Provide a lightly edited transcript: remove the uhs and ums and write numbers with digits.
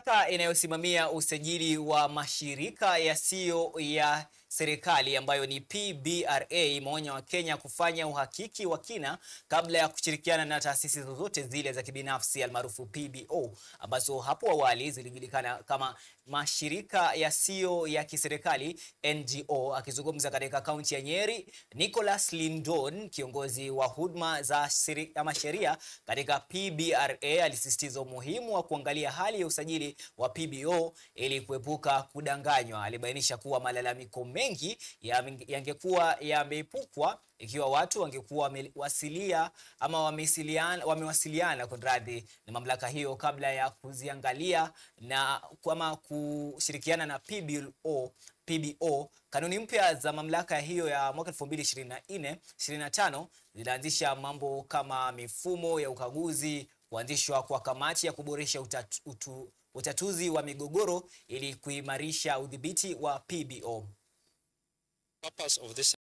Mamlaka inayosimamia usajili wa mashirika yasiyo ya serikali ambayo ni PBRA imeonya Wakenya kufanya uhakiki wa kina kabla ya kushirikiana na taasisi zozote zile za kibinafsi almaarufu PBO ambazo hapo awali zilijulikana kama mashirika yasiyo ya kiserikali NGO. Akizungumza katika kaunti ya Nyeri, Nicholas Lindon, kiongozi wa huduma za sheria katika PBRA, alisisitiza umuhimu wa kuangalia hali ya usajili wa PBO ili kuepuka kudanganywa. Alibainisha kuwa malalamiko mengi yangekuwa yameepukwa ikiwa watu wangekuwa wamewasiliana kunradhi na mamlaka hiyo kabla ya kuziangalia na kama kushirikiana na PBO. Kanuni mpya za mamlaka hiyo ya mwaka 2024-25 zilianzisha mambo kama mifumo ya ukaguzi, kuanzishwa kwa kamati ya kuboresha utatuzi wa migogoro ili kuimarisha udhibiti wa PBO. Purpose of this